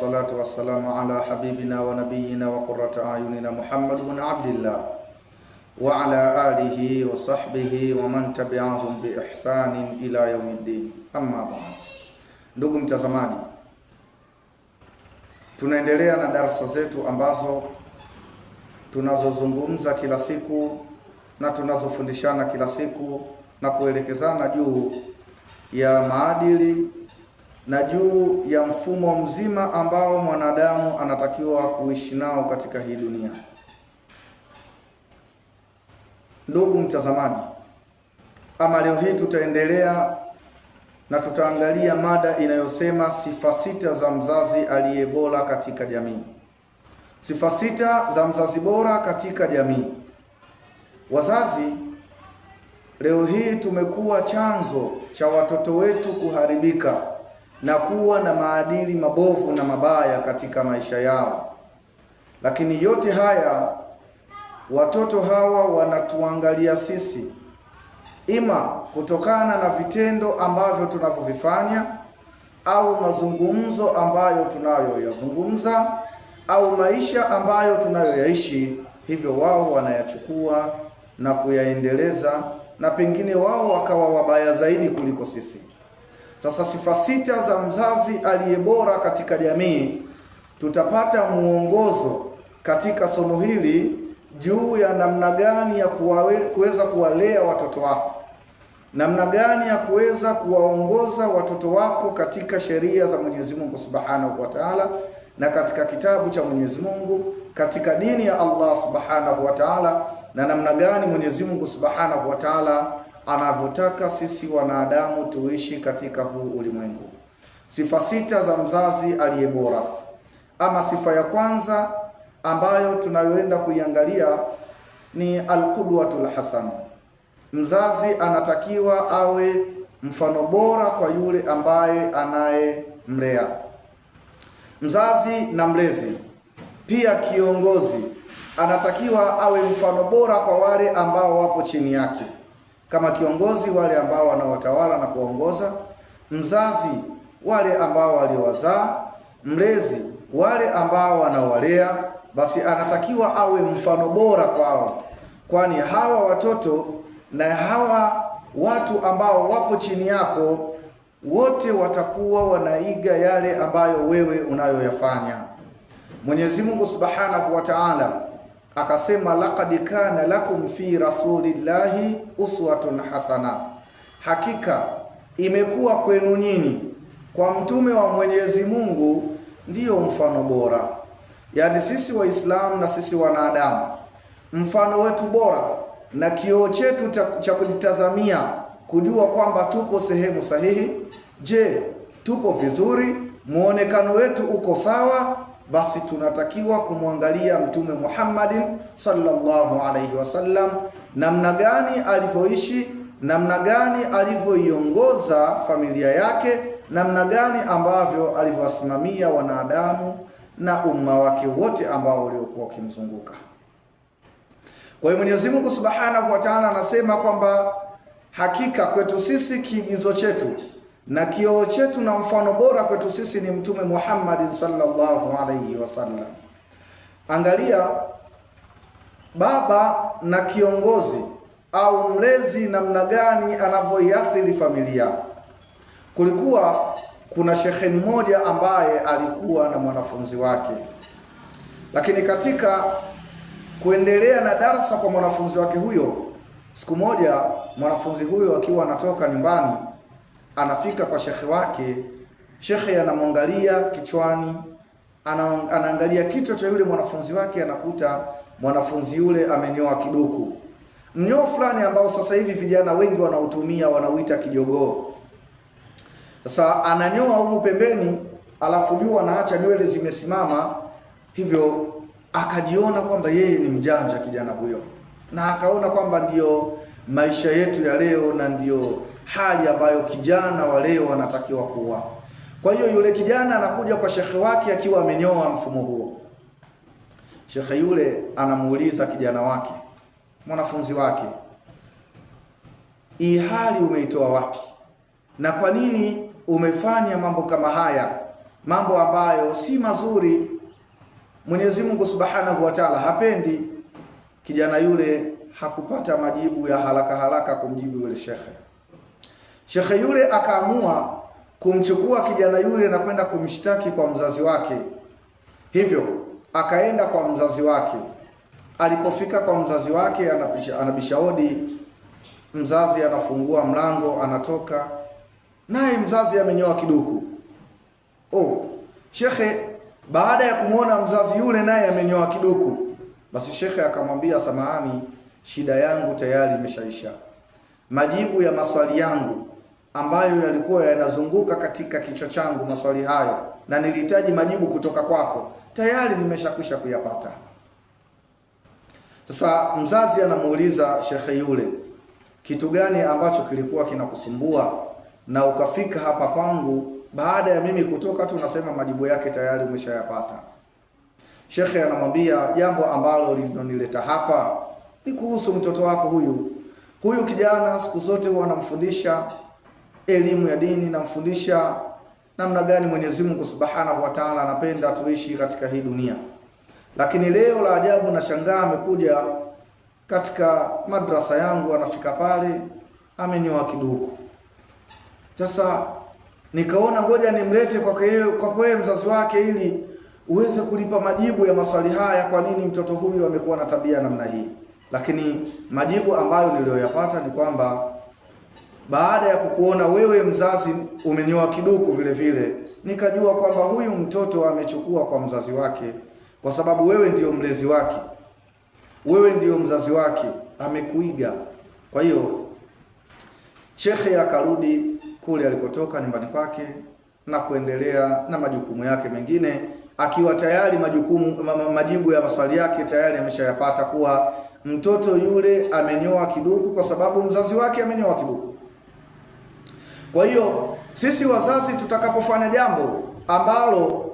wassalatu wassalamu ala habibina wa nabiyina wa qurrata ayunina Muhammad ibn Abdillah wa ala alihi wa sahbihi wa man tabi'ahum bi ihsanin ila yaumiddin. Amma ba'd. Ndugu mtazamaji, tunaendelea na darasa zetu ambazo tunazozungumza kila siku na tunazofundishana kila siku na kuelekezana juu ya maadili na juu ya mfumo mzima ambao mwanadamu anatakiwa kuishi nao katika hii dunia. Ndugu mtazamaji, ama leo hii tutaendelea na tutaangalia mada inayosema sifa sita za mzazi aliye bora katika jamii. Sifa sita za mzazi bora katika jamii. Wazazi leo hii tumekuwa chanzo cha watoto wetu kuharibika na kuwa na maadili mabovu na mabaya katika maisha yao. Lakini yote haya watoto hawa wanatuangalia sisi, ima kutokana na vitendo ambavyo tunavyovifanya au mazungumzo ambayo tunayoyazungumza au maisha ambayo tunayoyaishi. Hivyo wao wanayachukua na kuyaendeleza, na pengine wao wakawa wabaya zaidi kuliko sisi. Sasa sifa sita za mzazi aliye bora katika jamii, tutapata muongozo katika somo hili juu ya namna gani ya kuweza kuwalea watoto wako, namna gani ya kuweza kuwaongoza watoto wako katika sheria za Mwenyezi Mungu Subhanahu wa Ta'ala, na katika kitabu cha Mwenyezi Mungu, katika dini ya Allah Subhanahu wa Ta'ala, na namna gani Mwenyezi Mungu Subhanahu wa Ta'ala anavyotaka sisi wanadamu tuishi katika huu ulimwengu. Sifa sita za mzazi aliye bora. Ama sifa ya kwanza ambayo tunayoenda kuiangalia ni alqudwatul hasan. Mzazi anatakiwa awe mfano bora kwa yule ambaye anayemlea. Mzazi na mlezi, pia kiongozi, anatakiwa awe mfano bora kwa wale ambao wapo chini yake. Kama kiongozi, wale ambao wanaowatawala na kuongoza; mzazi, wale ambao waliowazaa; mlezi, wale ambao wanawalea. Basi anatakiwa awe mfano bora kwao, kwani hawa watoto na hawa watu ambao wapo chini yako wote watakuwa wanaiga yale ambayo wewe unayoyafanya. Mwenyezi Mungu Subhanahu wa Ta'ala akasema, laqad kana lakum fi rasulillahi uswatun hasana, hakika imekuwa kwenu nyinyi kwa mtume wa Mwenyezi Mungu ndiyo mfano bora. Yaani sisi Waislamu na sisi wanadamu, mfano wetu bora na kioo chetu cha kujitazamia kujua kwamba tupo sehemu sahihi. Je, tupo vizuri? Muonekano wetu uko sawa? Basi tunatakiwa kumwangalia Mtume Muhammadin sallallahu alaihi wasallam, namna gani alivyoishi, namna gani alivyoiongoza familia yake, namna gani ambavyo alivyowasimamia wanadamu na umma wake wote ambao waliokuwa wakimzunguka. Kwa hiyo Mwenyezi Mungu Subhanahu wa Ta'ala anasema kwamba hakika kwetu sisi kiigizo chetu na kioo chetu na mfano bora kwetu sisi ni Mtume Muhammad sallallahu alayhi wasallam. Angalia baba na kiongozi au mlezi namna gani anavyoiathiri familia. Kulikuwa kuna shekhe mmoja ambaye alikuwa na mwanafunzi wake, lakini katika kuendelea na darasa kwa mwanafunzi wake huyo, siku moja mwanafunzi huyo akiwa anatoka nyumbani anafika kwa shekhe wake. Shekhe anamwangalia kichwani, anaangalia kichwa cha yule mwanafunzi wake, anakuta mwanafunzi yule amenyoa kiduku, mnyoo fulani ambao sasa hivi vijana wengi wanautumia, wanauita kijogoo. Sasa ananyoa humu pembeni, alafu juu anaacha nywele zimesimama. Hivyo akajiona kwamba yeye ni mjanja kijana huyo, na akaona kwamba ndiyo maisha yetu ya leo na ndiyo hali ambayo kijana wa leo wanatakiwa kuwa. Kwa hiyo yule kijana anakuja kwa shekhe wake akiwa amenyoa mfumo huo. Shekhe yule anamuuliza kijana wake, mwanafunzi wake, hii hali umeitoa wapi? Na kwa nini umefanya mambo kama haya? mambo ambayo si mazuri. Mwenyezi Mungu Subhanahu wa Ta'ala hapendi. Kijana yule hakupata majibu ya haraka haraka kumjibu yule shekhe. Shekhe yule akaamua kumchukua kijana yule na kwenda kumshtaki kwa mzazi wake. Hivyo akaenda kwa mzazi wake. Alipofika kwa mzazi wake, anabisha hodi. Mzazi anafungua mlango, anatoka, naye mzazi amenyoa kiduku. Shekhe baada ya kumwona mzazi yule naye amenyoa kiduku, basi shekhe akamwambia, samahani, shida yangu tayari imeshaisha. Majibu ya maswali yangu ambayo yalikuwa yanazunguka katika kichwa changu, maswali hayo, na nilihitaji majibu kutoka kwako, tayari nimeshakwisha kuyapata. Sasa mzazi anamuuliza shekhe yule, kitu gani ambacho kilikuwa kinakusumbua na ukafika hapa kwangu baada ya mimi kutoka tu nasema majibu yake tayari umeshayapata? Shekhe anamwambia, jambo ambalo linonileta hapa ni kuhusu mtoto wako huyu. Huyu kijana siku zote huwa anamfundisha elimu ya dini, namfundisha namna gani Mwenyezi Mungu Subhanahu wa Ta'ala anapenda tuishi katika hii dunia. Lakini leo la ajabu na shangaa, amekuja katika madrasa yangu, anafika pale amenyoa kiduku. Sasa nikaona ngoja nimlete kwa mzazi wake ili uweze kulipa majibu ya maswali haya, kwa nini mtoto huyu amekuwa na tabia namna hii. Lakini majibu ambayo niliyoyapata ni kwamba baada ya kukuona wewe mzazi umenyoa kiduku vile vile, nikajua kwamba huyu mtoto amechukua kwa mzazi wake, kwa sababu wewe ndiyo mlezi wake, wewe ndiyo mzazi wake, amekuiga. Kwa hiyo shekhe akarudi kule alikotoka nyumbani kwake na kuendelea na majukumu yake mengine, akiwa tayari majibu ya maswali yake tayari ameshayapata, kuwa mtoto yule amenyoa kiduku kwa sababu mzazi wake amenyoa kiduku. Kwa hiyo sisi wazazi tutakapofanya jambo ambalo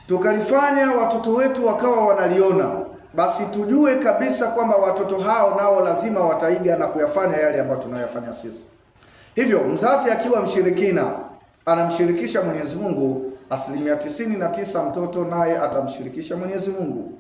tukalifanya watoto wetu wakawa wanaliona, basi tujue kabisa kwamba watoto hao nao lazima wataiga na kuyafanya yale ambayo tunayofanya sisi. Hivyo mzazi akiwa mshirikina anamshirikisha Mwenyezi Mungu, 99% mtoto naye atamshirikisha Mwenyezi Mungu.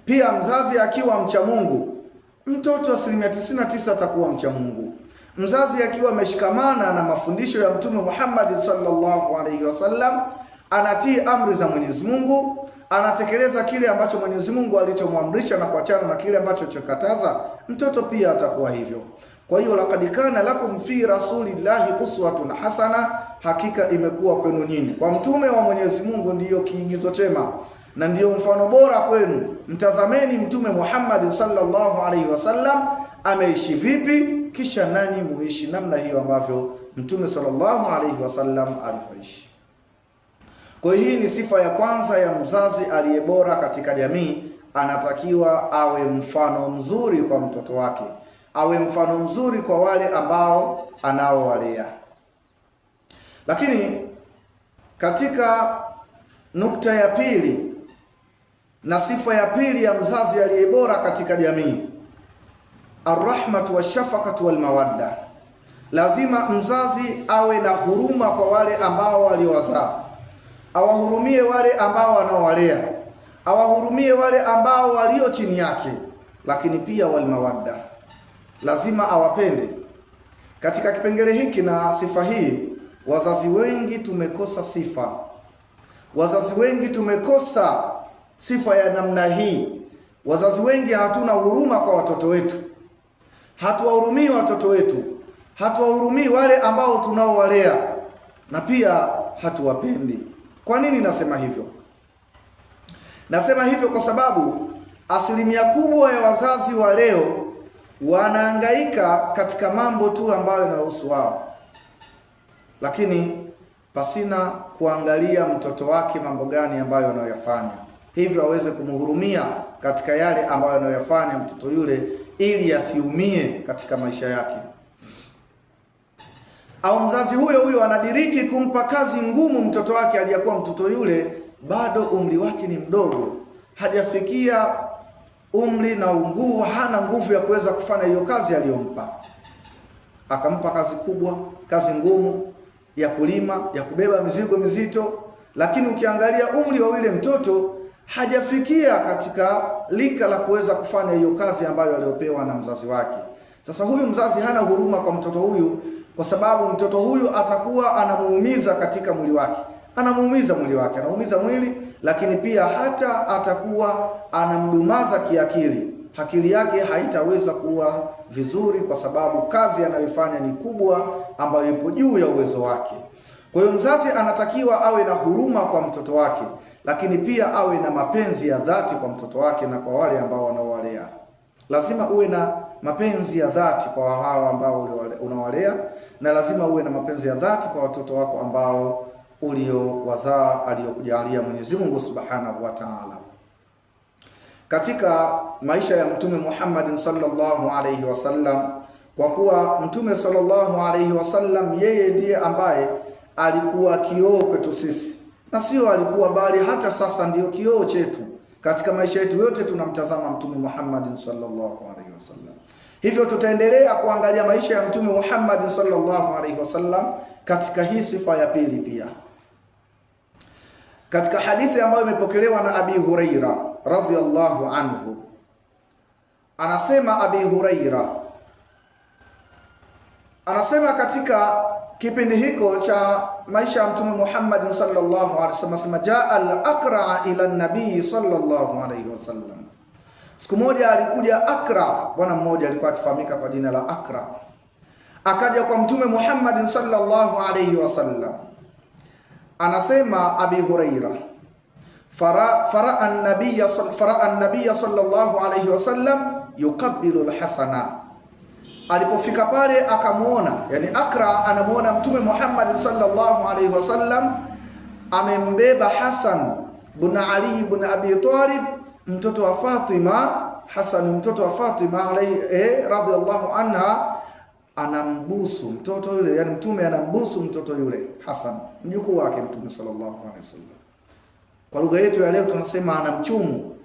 Pia mzazi akiwa mcha Mungu, mtoto 99% atakuwa mcha Mungu. Mzazi akiwa ameshikamana na mafundisho ya Mtume Muhammad sallallahu alaihi wasallam, anatii amri za Mwenyezi Mungu, anatekeleza kile ambacho Mwenyezi Mungu alichomwamrisha na kuachana na kile ambacho chokataza, mtoto pia atakuwa hivyo. Kwa hiyo laqad kana lakum fi rasulillahi uswatun hasana, hakika imekuwa kwenu nyinyi kwa mtume wa Mwenyezi Mungu ndiyo kiigizo chema na ndiyo mfano bora kwenu. Mtazameni Mtume Muhammad sallallahu alaihi wasallam ameishi vipi, kisha nanyi muishi namna hiyo ambavyo Mtume sallallahu alaihi wasallam alivyoishi. Kwa hiyo hii ni sifa ya kwanza ya mzazi aliyebora katika jamii. Anatakiwa awe mfano mzuri kwa mtoto wake, awe mfano mzuri kwa wale ambao anaowalea. Lakini katika nukta ya pili na sifa ya pili ya mzazi aliyebora katika jamii, arrahmatu washafaqatu walmawadda. Lazima mzazi awe na huruma kwa wale ambao waliowazaa, awahurumie wale ambao wanaowalea, awahurumie wale ambao walio chini yake. Lakini pia walmawadda, lazima awapende. Katika kipengele hiki na sifa hii, wazazi wengi tumekosa sifa. Wazazi wengi tumekosa sifa ya namna hii. Wazazi wengi hatuna huruma kwa watoto wetu, hatuwahurumii watoto wetu, hatuwahurumii wale ambao tunaowalea, na pia hatuwapendi. Kwa nini nasema hivyo? Nasema hivyo kwa sababu asilimia kubwa ya wazazi wa leo wanahangaika katika mambo tu ambayo yanahusu wao, lakini pasina kuangalia mtoto wake mambo gani ambayo anayoyafanya, hivyo aweze kumhurumia katika yale ambayo anayoyafanya mtoto yule, ili asiumie katika maisha yake. Au mzazi huyo anadiriki kumpa kazi ngumu mtoto wake, aliyakuwa mtoto yule bado umri wake ni mdogo, hajafikia umri na nguvu, hana nguvu ya kuweza kufanya hiyo kazi aliyompa. Akampa kazi kubwa, kazi ngumu, ya kulima, ya kubeba mizigo mizito, lakini ukiangalia umri wa yule mtoto hajafikia katika lika la kuweza kufanya hiyo kazi ambayo aliyopewa na mzazi wake. Sasa huyu mzazi hana huruma kwa mtoto huyu, kwa sababu mtoto huyu atakuwa anamuumiza katika mwili wake, anaumiza mwili, lakini pia hata atakuwa anamdumaza kiakili. Akili yake haitaweza kuwa vizuri, kwa sababu kazi anayoifanya ni kubwa ambayo ipo juu ya uwezo wake. Kwa hiyo mzazi anatakiwa awe na huruma kwa mtoto wake, lakini pia awe na mapenzi ya dhati kwa mtoto wake na kwa wale ambao wanaowalea. Lazima uwe na mapenzi ya dhati kwa hawa ambao unawalea, na lazima uwe na mapenzi ya dhati kwa watoto wako ambao uliowazaa, aliyokujalia Mwenyezi Mungu Subhanahu wa Ta'ala. Katika maisha ya Mtume Muhammad sallallahu alayhi wasallam, kwa kuwa Mtume sallallahu alayhi wasallam yeye ndiye ambaye alikuwa kioo kwetu sisi, na sio alikuwa bali hata sasa ndio kioo chetu. Katika maisha yetu yote tunamtazama Mtume Muhammad sallallahu alayhi wasallam. Hivyo tutaendelea kuangalia maisha ya Mtume Muhammad sallallahu alayhi wasallam katika hii sifa ya pili pia. Katika hadithi ambayo imepokelewa na Abi Huraira radhiyallahu anhu, anasema Abi Huraira, anasema katika kipindi hiko cha maisha ya Mtume Muhammad sallallahu alaihi wasallam, sema jaa al-Aqra ila an-nabii sallallahu alaihi wasallam. Siku moja alikuja Aqra, bwana mmoja alikuwa akifahamika kwa jina la Aqra, akaja kwa Mtume Muhammad sallallahu alaihi wasallam. Anasema Abi Huraira, fara an-nabiy sallallahu alaihi wasallam yuqabbilu al-Hasana. Alipofika pale akamuona, yani Aqra anamuona Mtume Muhammad sallallahu alaihi wasallam amembeba Hasan bin Ali ibn Abi Talib, mtoto wa Fatima. Hasan mtoto wa Fatima alayhi radhiyallahu anha, anambusu mtoto yule, yani Mtume anambusu mtoto yule Hasan, mjukuu wake Mtume sallallahu alaihi wasallam. Kwa lugha yetu ya leo tunasema anamchumu.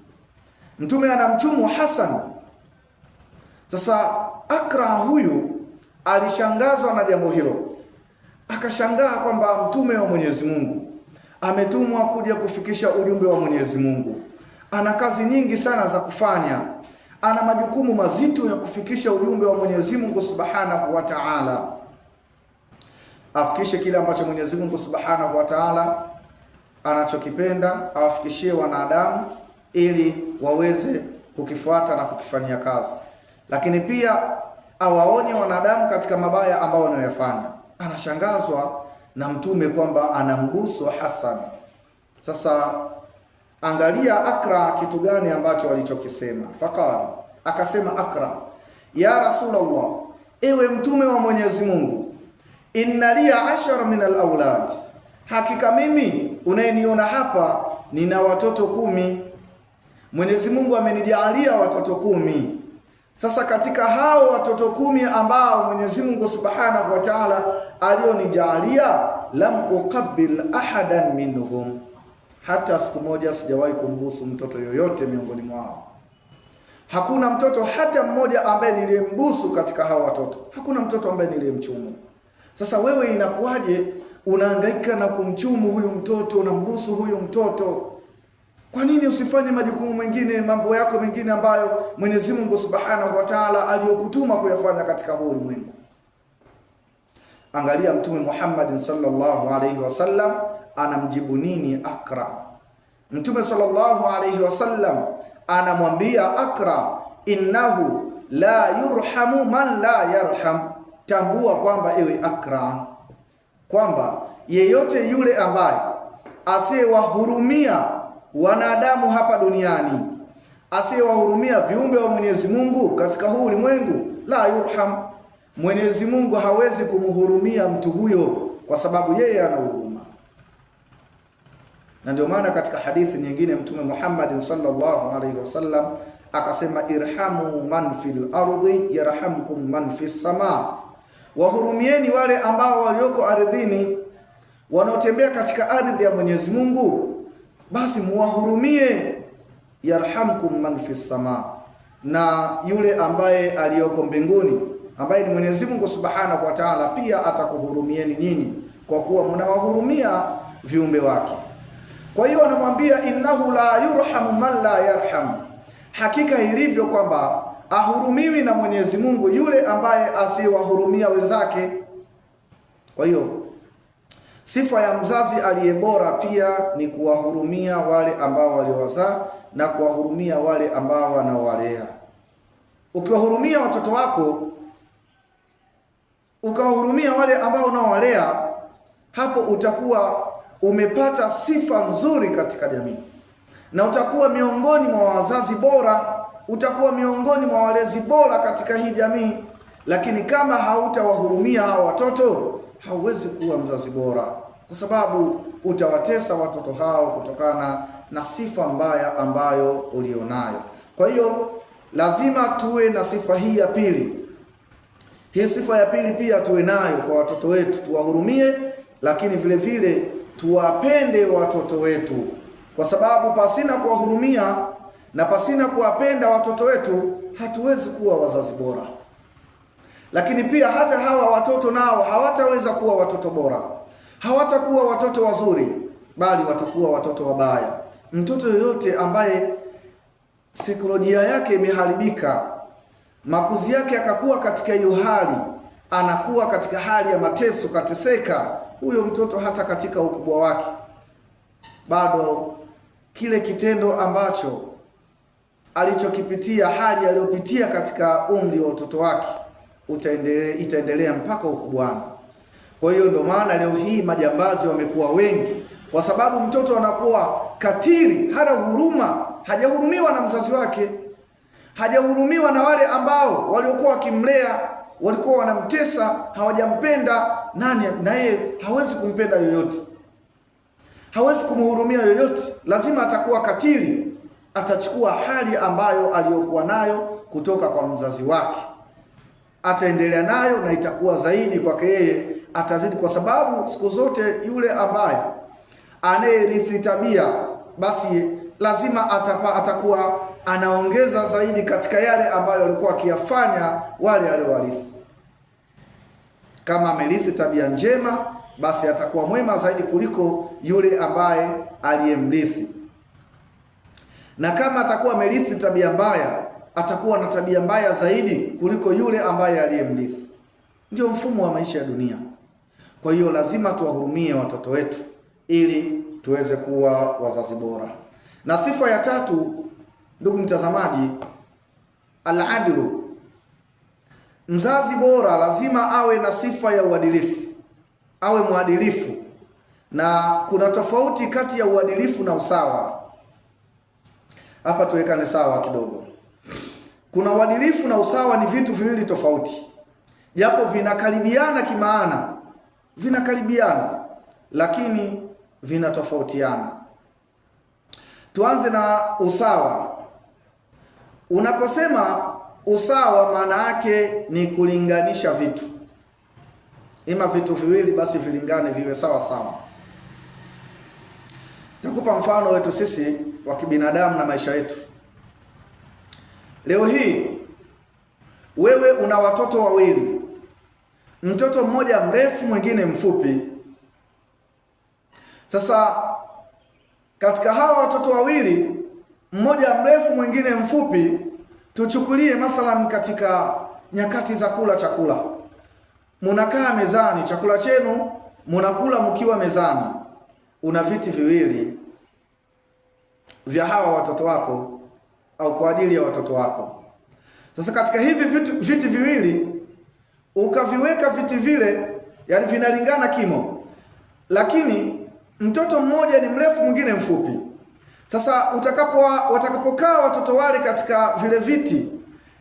Mtume anamchumu Hasan. Sasa Aqra huyu alishangazwa na jambo hilo, akashangaa kwamba mtume wa Mwenyezi Mungu ametumwa kuja kufikisha ujumbe wa Mwenyezi Mungu, ana kazi nyingi sana za kufanya, ana majukumu mazito ya kufikisha ujumbe wa Mwenyezi Mungu Subhanahu wa Ta'ala, afikishe kile ambacho Mwenyezi Mungu Subhanahu wa Ta'ala anachokipenda, awafikishie wanadamu ili waweze kukifuata na kukifanyia kazi, lakini pia awaonye wanadamu katika mabaya ambao wanayofanya. Anashangazwa na mtume kwamba anambusu Hasan. Sasa angalia Aqra kitu gani ambacho alichokisema. Faqala, akasema Aqra, ya Rasulullah, ewe mtume wa Mwenyezi Mungu, inna li 10 min al-awlad, hakika mimi unayeniona hapa nina watoto 10. Mwenyezi Mungu amenijalia watoto 10. Sasa katika hao watoto 10 ambao Mwenyezi Mungu Subhanahu wa Ta'ala alionijalia, lam uqabbil ahadan minhum, hata siku moja sijawahi kumbusu mtoto yoyote miongoni mwao. Hakuna mtoto hata mmoja ambaye nilimbusu katika hao watoto, hakuna mtoto ambaye nilimchumu. Sasa wewe inakuwaje unahangaika na kumchumu huyu mtoto, unambusu huyu mtoto? Kwa nini usifanye majukumu mengine, mambo yako mengine ambayo Mwenyezi Mungu Subhanahu wa Ta'ala aliyokutuma kuyafanya katika huu ulimwengu? Angalia Mtume Muhammad sallallahu alaihi wasallam anamjibu nini Aqra. Mtume sallallahu alaihi wasallam anamwambia Aqra, innahu la yurhamu man la yarham. Tambua kwamba ewe Aqra, kwamba yeyote yule ambaye asiyewahurumia wanadamu hapa duniani, asiyewahurumia viumbe wa Mwenyezi Mungu katika huu ulimwengu, la yurham, Mwenyezi Mungu hawezi kumhurumia mtu huyo, kwa sababu yeye ana huruma. Na ndio maana katika hadithi nyingine Mtume Muhammad sallallahu alaihi wasallam akasema, irhamu man fil ardi yarhamkum man fis samaa, wahurumieni wale ambao walioko ardhini, wanaotembea katika ardhi ya Mwenyezi Mungu, basi muwahurumie, yarhamkum man fis samaa, na yule ambaye aliyoko mbinguni ambaye ni Mwenyezi Mungu Subhanahu wa Ta'ala pia atakuhurumieni nyinyi, kwa kuwa mnawahurumia viumbe wake. Kwa hiyo anamwambia innahu la yurhamu man la yarham, hakika ilivyo kwamba ahurumiwi na Mwenyezi Mungu yule ambaye asiwahurumia wenzake. Kwa hiyo sifa ya mzazi aliye bora pia ni kuwahurumia wale ambao waliowazaa na kuwahurumia wale ambao wanaowalea. Ukiwahurumia watoto wako, ukawahurumia wale ambao unaowalea, hapo utakuwa umepata sifa nzuri katika jamii, na utakuwa miongoni mwa wazazi bora, utakuwa miongoni mwa walezi bora katika hii jamii. Lakini kama hautawahurumia hao watoto, hauwezi kuwa mzazi bora, kwa sababu utawatesa watoto hao kutokana na sifa mbaya ambayo ulionayo. Kwa hiyo lazima tuwe na sifa hii ya pili. Hii sifa ya pili pia tuwe nayo kwa watoto wetu, tuwahurumie, lakini vile vile tuwapende watoto wetu, kwa sababu pasina kuwahurumia na pasina kuwapenda watoto wetu hatuwezi kuwa wazazi bora. Lakini pia hata hawa watoto nao hawataweza kuwa watoto bora, hawatakuwa watoto wazuri, bali watakuwa watoto wabaya. Mtoto yoyote ambaye saikolojia yake imeharibika, makuzi yake akakuwa katika hiyo hali, anakuwa katika hali ya mateso, kateseka, huyo mtoto hata katika ukubwa wake bado kile kitendo ambacho alichokipitia, hali aliyopitia katika umri wa utoto wake itaendelea mpaka ukubwani. Kwa hiyo ndio maana leo hii majambazi wamekuwa wengi, kwa sababu mtoto anakuwa katili, hana huruma, hajahurumiwa na mzazi wake, hajahurumiwa na wale ambao waliokuwa wakimlea, walikuwa wanamtesa, hawajampenda. Nani na yeye hawezi kumpenda yoyote, hawezi kumhurumia yoyote, lazima atakuwa katili, atachukua hali ambayo aliyokuwa nayo kutoka kwa mzazi wake, ataendelea nayo na itakuwa zaidi kwake yeye, atazidi, kwa sababu siku zote yule ambaye anayerithi tabia, basi lazima atakuwa anaongeza zaidi katika yale ambayo walikuwa akiyafanya wale aliowarithi. Kama amerithi tabia njema, basi atakuwa mwema zaidi kuliko yule ambaye aliyemrithi, na kama atakuwa amerithi tabia mbaya, atakuwa na tabia mbaya zaidi kuliko yule ambaye aliyemrithi. Ndio mfumo wa maisha ya dunia. Kwa hiyo lazima tuwahurumie watoto wetu ili tuweze kuwa wazazi bora. Na sifa ya tatu, ndugu mtazamaji, al-adlu. Mzazi bora lazima awe na sifa ya uadilifu, awe mwadilifu. Na kuna tofauti kati ya uadilifu na usawa. Hapa tuwekane sawa kidogo. Kuna uadilifu na usawa, ni vitu viwili tofauti, japo vinakaribiana kimaana, vinakaribiana lakini vinatofautiana. Tuanze na usawa. Unaposema usawa, maana yake ni kulinganisha vitu, ima vitu viwili basi vilingane, viwe sawa sawa. Nakupa mfano wetu sisi wa kibinadamu na maisha yetu. Leo hii wewe una watoto wawili, mtoto mmoja mrefu, mwingine mfupi. Sasa katika hawa watoto wawili, mmoja mrefu mwingine mfupi, tuchukulie mathalan katika nyakati za kula chakula. Munakaa mezani, chakula chenu munakula mkiwa mezani, una viti viwili vya hawa watoto wako au kwa ajili ya watoto wako. Sasa katika hivi viti viwili ukaviweka viti vile, yani vinalingana kimo, lakini mtoto mmoja ni mrefu, mwingine mfupi. Sasa watakapokaa watoto wale katika vile viti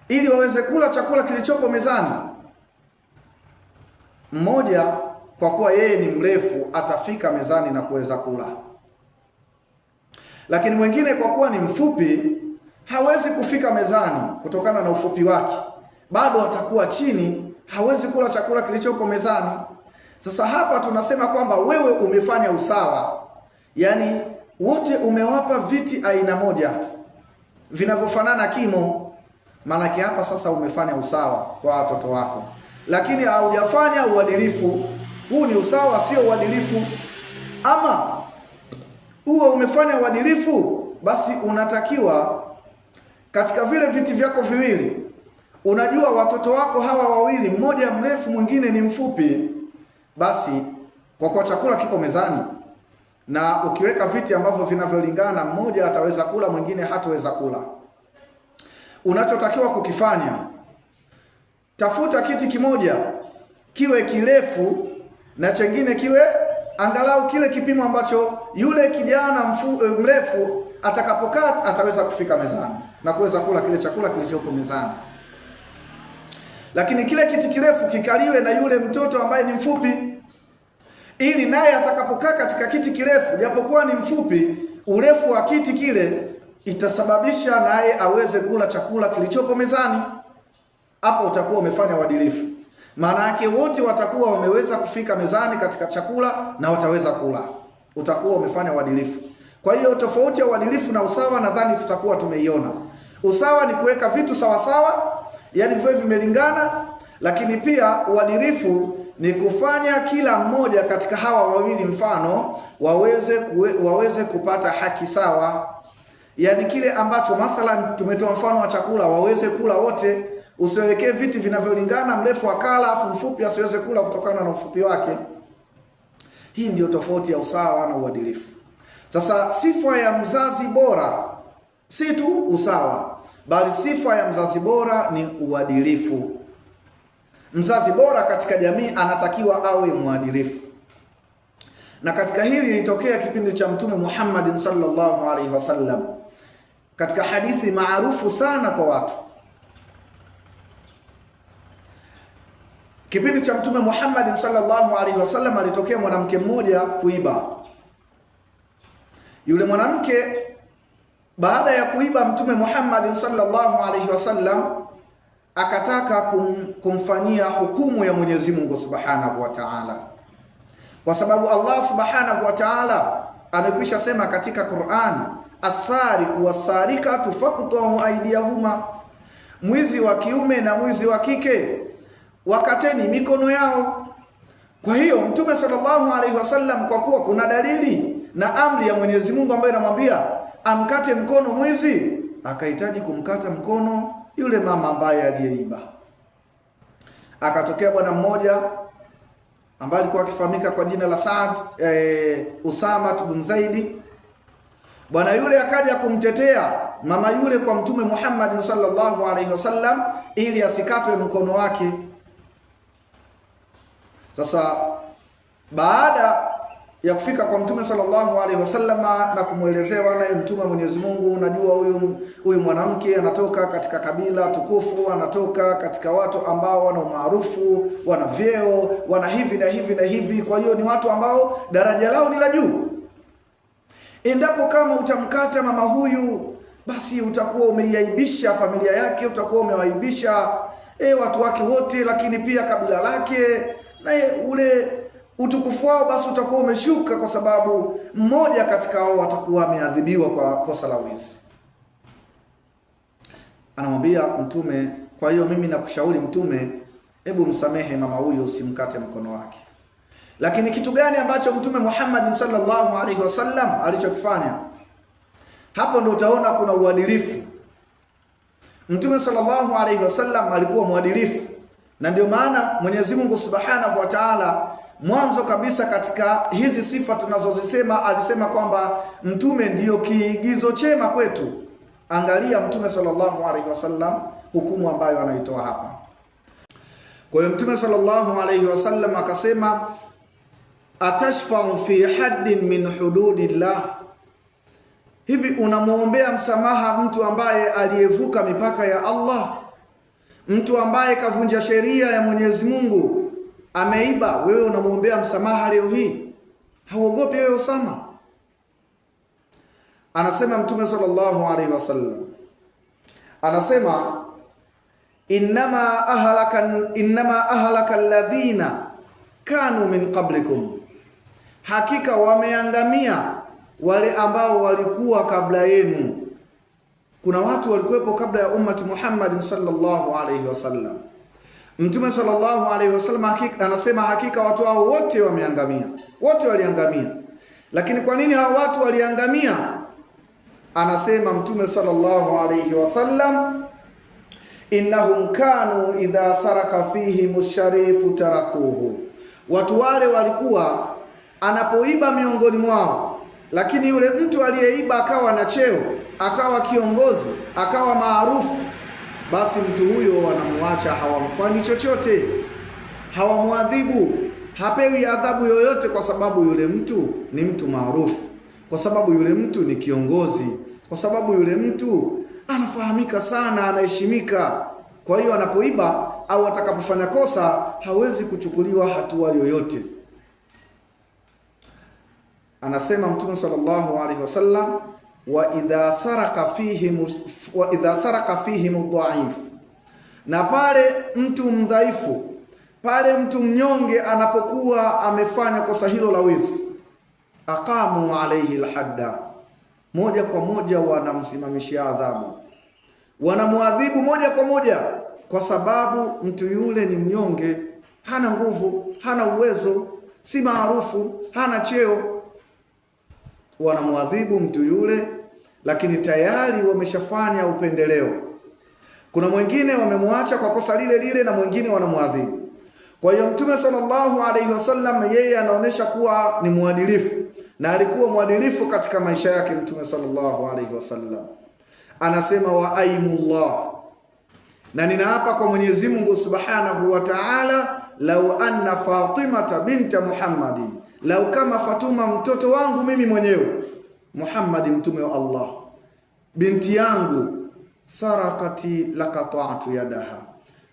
ili waweze kula chakula kilichopo mezani, mmoja kwa kuwa yeye ni mrefu atafika mezani na kuweza kula, lakini mwingine kwa kuwa ni mfupi hawezi kufika mezani kutokana na ufupi wake, bado atakuwa chini, hawezi kula chakula kilichopo mezani. Sasa hapa tunasema kwamba wewe umefanya usawa, yani wote umewapa viti aina moja vinavyofanana kimo, maana hapa sasa umefanya usawa kwa watoto wako, lakini haujafanya uadilifu. Huu ni usawa, sio uadilifu. Ama uwe umefanya uadilifu, basi unatakiwa katika vile viti vyako viwili, unajua watoto wako hawa wawili, mmoja mrefu mwingine ni mfupi, basi kwa kuwa chakula kipo mezani na ukiweka viti ambavyo vinavyolingana, mmoja ataweza kula, mwingine hataweza kula, unachotakiwa kukifanya, tafuta kiti kimoja kiwe kirefu na chengine kiwe angalau kile kipimo ambacho yule kijana mrefu atakapokaa ataweza kufika mezani na kuweza kula kile chakula kilichopo mezani. Lakini kile kiti kirefu kikaliwe na yule mtoto ambaye ni mfupi, ili naye atakapokaa katika kiti kirefu, japokuwa ni mfupi, urefu wa kiti kile itasababisha naye aweze kula chakula kilichopo mezani. Hapo utakuwa umefanya uadilifu. Maana yake wote watakuwa wameweza kufika mezani katika chakula na wataweza kula. Utakuwa umefanya uadilifu. Kwa hiyo tofauti ya uadilifu na usawa nadhani tutakuwa tumeiona. Usawa ni kuweka vitu sawa sawa, yani viwe vimelingana, lakini pia uadilifu ni kufanya kila mmoja katika hawa wawili mfano waweze kupata haki sawa. Yani kile ambacho mathalan tumetoa mfano wa chakula, waweze kula wote. Usiwekee viti vinavyolingana, mrefu akala afu mfupi asiweze kula kutokana na ufupi wake. Hii ndio tofauti ya usawa na uadilifu. Sasa sifa ya mzazi bora si tu usawa, bali sifa ya mzazi bora ni uadilifu. Mzazi bora katika jamii anatakiwa awe muadilifu. Na katika hili ilitokea kipindi cha Mtume Muhammad sallallahu alaihi wasallam, katika hadithi maarufu sana kwa watu. Kipindi cha Mtume Muhammad sallallahu alaihi wasallam alitokea mwanamke mmoja kuiba. Yule mwanamke baada ya kuiba, Mtume Muhammad sallallahu alaihi wasallam akataka kumfanyia hukumu ya Mwenyezi Mungu Subhanahu wa Ta'ala, kwa sababu Allah Subhanahu wa Ta'ala amekwisha sema katika Qur'an, as-sariqu was-sariqatu faqtu aydiyahuma, mwizi wa kiume na mwizi wa kike wakateni mikono yao. Kwa hiyo Mtume sallallahu alaihi wasallam, kwa kuwa kuna dalili na amri ya Mwenyezi Mungu ambayo inamwambia amkate mkono mwizi, akahitaji kumkata mkono yule mama ambaye aliyeiba. Akatokea bwana mmoja ambaye alikuwa akifahamika kwa jina la Usama bin Zaidi. Bwana yule akaja kumtetea mama yule kwa Mtume Muhammad sallallahu alaihi wasallam ili asikatwe mkono wake. Sasa baada ya kufika kwa Mtume sallallahu alaihi wasallam na kumwelezea naye Mtume wa Mwenyezi Mungu, unajua huyu mwanamke anatoka katika kabila tukufu, anatoka katika watu ambao wana umaarufu, wana vyeo, wana hivi na hivi na hivi, kwa hiyo ni watu ambao daraja lao ni la juu. Endapo kama utamkata mama huyu, basi utakuwa umeiaibisha familia yake, utakuwa umewaibisha watu wake wote, lakini pia kabila lake na ule utukufu wao, basi utakuwa umeshuka, kwa sababu mmoja katika wao atakuwa ameadhibiwa kwa kosa la wizi. Anamwambia Mtume, kwa hiyo mimi nakushauri Mtume, hebu msamehe mama huyu, usimkate mkono wake. Lakini kitu gani ambacho Mtume Muhammad sallallahu alaihi wasallam alichokifanya? Hapo ndio utaona kuna uadilifu. Mtume sallallahu alaihi wasallam alikuwa mwadilifu, na ndio maana Mwenyezi Mungu Subhanahu wa Ta'ala mwanzo kabisa katika hizi sifa tunazozisema alisema kwamba Mtume ndiyo kiigizo chema kwetu. Angalia Mtume sallallahu alaihi wasallam hukumu ambayo anaitoa hapa. Kwa hiyo Mtume sallallahu alaihi wasallam akasema, atashfa'u fi haddin min hududillah, hivi unamuombea msamaha mtu ambaye aliyevuka mipaka ya Allah, mtu ambaye kavunja sheria ya Mwenyezi Mungu, ameiba, wewe unamuombea msamaha leo hii? Hauogopi wewe Usama? Anasema Mtume sallallahu alaihi wasallam, anasema innama ahlaka alladhina kanu min qablikum, hakika wameangamia wale ambao walikuwa kabla yenu. Kuna watu walikuwepo kabla ya ummati Muhammad sallallahu alaihi wasallam Mtume sallallahu alaihi wasallam anasema hakika watu hao wote wameangamia, wote waliangamia. Lakini kwa nini hao watu waliangamia? Anasema Mtume sallallahu alaihi wasallam, innahum kanu idha saraka fihi musharifu tarakuhu, watu wale walikuwa anapoiba miongoni mwao, lakini yule mtu aliyeiba akawa na cheo, akawa kiongozi, akawa maarufu, basi mtu huyo wanamuacha, hawamfanyi chochote, hawamuadhibu, hapewi adhabu yoyote, kwa sababu yule mtu ni mtu maarufu, kwa sababu yule mtu ni kiongozi, kwa sababu yule mtu anafahamika sana, anaheshimika. Kwa hiyo anapoiba au atakapofanya kosa hawezi kuchukuliwa hatua yoyote. Anasema Mtume sallallahu alaihi wasallam, wa idha saraka fihim dhaif, na pale mtu mdhaifu, pale mtu mnyonge anapokuwa amefanya kosa hilo la wizi, aqamu alaihi alhadda, moja kwa moja wanamsimamishia adhabu, wanamuadhibu moja kwa moja, kwa sababu mtu yule ni mnyonge, hana nguvu, hana uwezo, si maarufu, hana cheo. Wanamuadhibu mtu yule, lakini tayari wameshafanya upendeleo. Kuna mwingine wamemwacha kwa kosa lile lile na mwingine wanamuadhibu. Kwa hiyo Mtume sallallahu alaihi wasallam yeye anaonesha kuwa ni mwadilifu, na alikuwa mwadilifu katika maisha yake. Mtume sallallahu alaihi wasallam anasema, wa aimullah, na ninaapa kwa Mwenyezi Mungu subhanahu wa ta'ala, lau anna Fatimata binta Muhammadin, lau kama Fatuma mtoto wangu mimi mwenyewe Muhammad mtume wa Allah, binti yangu, sarakati laqata'tu yadaha,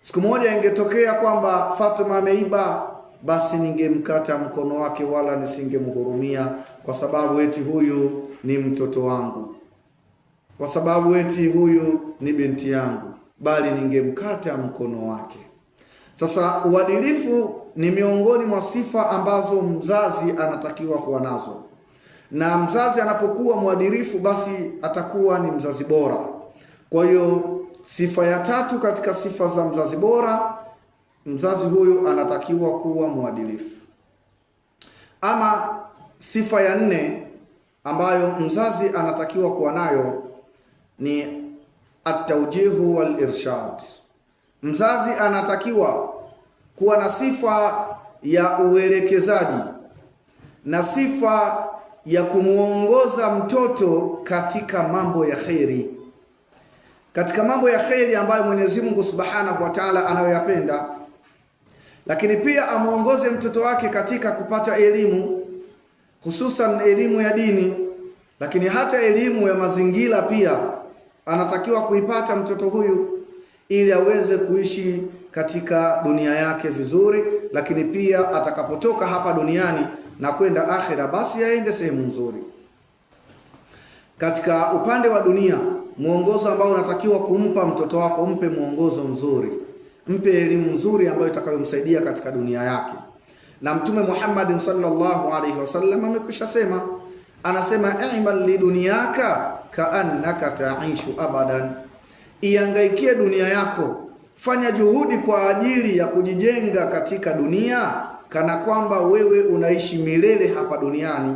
siku moja ingetokea kwamba Fatuma ameiba, basi ningemkata mkono wake, wala nisingemhurumia, kwa sababu eti huyu ni mtoto wangu, kwa sababu eti huyu ni binti yangu, bali ningemkata mkono wake. Sasa uadilifu ni miongoni mwa sifa ambazo mzazi anatakiwa kuwa nazo, na mzazi anapokuwa mwadilifu basi atakuwa ni mzazi bora. Kwa hiyo sifa ya tatu katika sifa za mzazi bora, mzazi huyu anatakiwa kuwa mwadilifu. Ama sifa ya nne ambayo mzazi anatakiwa kuwa nayo ni at-tawjihu wal irshad. Mzazi anatakiwa kuwa na sifa ya uelekezaji na sifa ya kumuongoza mtoto katika mambo ya kheri, katika mambo ya kheri ambayo Mwenyezi Mungu Subhanahu wa Ta'ala anayoyapenda, lakini pia amuongoze mtoto wake katika kupata elimu, hususan elimu ya dini, lakini hata elimu ya mazingira pia anatakiwa kuipata mtoto huyu, ili aweze kuishi katika dunia yake vizuri, lakini pia atakapotoka hapa duniani na kwenda akhera, basi aende sehemu nzuri. Katika upande wa dunia, muongozo ambao unatakiwa kumpa mtoto wako, mpe muongozo mzuri, mpe elimu nzuri ambayo itakayomsaidia katika dunia yake. Na Mtume Muhammad sallallahu alaihi wasallam amekwisha sema, anasema, i'mal lidunyaka kaannaka ta'ishu abadan, iangaikie dunia yako, fanya juhudi kwa ajili ya kujijenga katika dunia kana kwamba wewe unaishi milele hapa duniani.